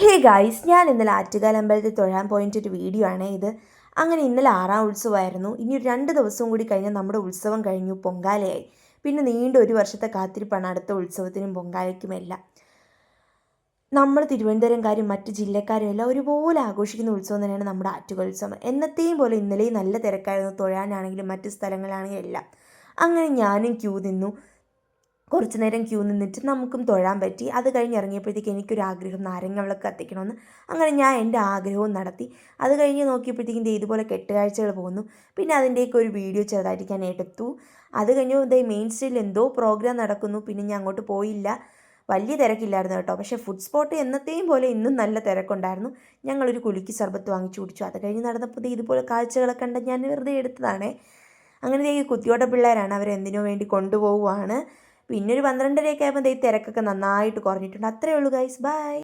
Hey guys, ഞാൻ ഇന്നലെ ആറ്റുകാൽ അമ്പലത്തിൽ തൊഴാൻ പോയിട്ടൊരു വീഡിയോ ആണ് ഇത്. അങ്ങനെ ഇന്നലെ 6ാം ഉത്സവമായിരുന്നു. ഇനി ഒരു 2 ദിവസവും കൂടി കഴിഞ്ഞാൽ നമ്മുടെ ഉത്സവം കഴിഞ്ഞു, പൊങ്കാലയായി. പിന്നെ നീണ്ട ഒരു വർഷത്തെ കാത്തിരിപ്പാണ് അടുത്ത ഉത്സവത്തിനും പൊങ്കാലയ്ക്കുമെല്ലാം. നമ്മൾ തിരുവനന്തപുരംകാരും മറ്റ് ജില്ലക്കാരും എല്ലാം ഒരുപോലെ ആഘോഷിക്കുന്ന ഉത്സവം തന്നെയാണ് നമ്മുടെ ആറ്റുകാൽ ഉത്സവം. എന്നത്തെയും പോലെ ഇന്നലെയും നല്ല തിരക്കായിരുന്നു, തൊഴാനാണെങ്കിലും മറ്റ് സ്ഥലങ്ങളാണെങ്കിലും എല്ലാം. അങ്ങനെ ഞാനും ക്യൂ നിന്നു. കുറച്ച് നേരം ക്യൂ നിന്നിട്ട് നമുക്കും തൊഴാൻ പറ്റി. അത് കഴിഞ്ഞ് ഇറങ്ങിയപ്പോഴത്തേക്ക് എനിക്കൊരാഗ്രഹം നാരങ്ങ വിളക്ക് കത്തിക്കണമെന്ന്. അങ്ങനെ ഞാൻ എൻ്റെ ആഗ്രഹവും നടത്തി. അത് കഴിഞ്ഞ് നോക്കിയപ്പോഴത്തേക്കും ഇതുപോലെ കെട്ടുകാഴ്ചകൾ പോകുന്നു. പിന്നെ അതിൻ്റെയൊക്കെ ഒരു വീഡിയോ ചെറുതായിട്ട് ഞാൻ എടുത്തു. അത് കഴിഞ്ഞ് മെയിൻ സ്റ്റേജിൽ എന്തോ പ്രോഗ്രാം നടക്കുന്നു. പിന്നെ ഞാൻ അങ്ങോട്ട് പോയില്ല. വലിയ തിരക്കില്ലായിരുന്നു കേട്ടോ. പക്ഷേ ഫുഡ് സ്പോട്ട് എന്നത്തെയും പോലെ ഇന്നും നല്ല തിരക്കുണ്ടായിരുന്നു. ഞങ്ങളൊരു കുലുക്കി സർബത്ത് വാങ്ങിച്ചു കുടിച്ചു. അത് കഴിഞ്ഞ് നടന്നപ്പോൾ ഇതുപോലെ കാഴ്ചകളൊക്കെ കണ്ട് ഞാൻ വെറുതെ എടുത്തതാണേ. അങ്ങനെ കുത്തിയോട്ട പിള്ളേരാണ്, അവരെന്തിനോ വേണ്ടി കൊണ്ടുപോവുകയാണ്. പിന്നെ ഒരു 12:30 ആയപ്പോൾ തിരക്കൊക്കെ നന്നായിട്ട് കുറഞ്ഞിട്ടുണ്ട്. അത്രയേ ഉള്ളൂ ഗൈസ്, ബൈ.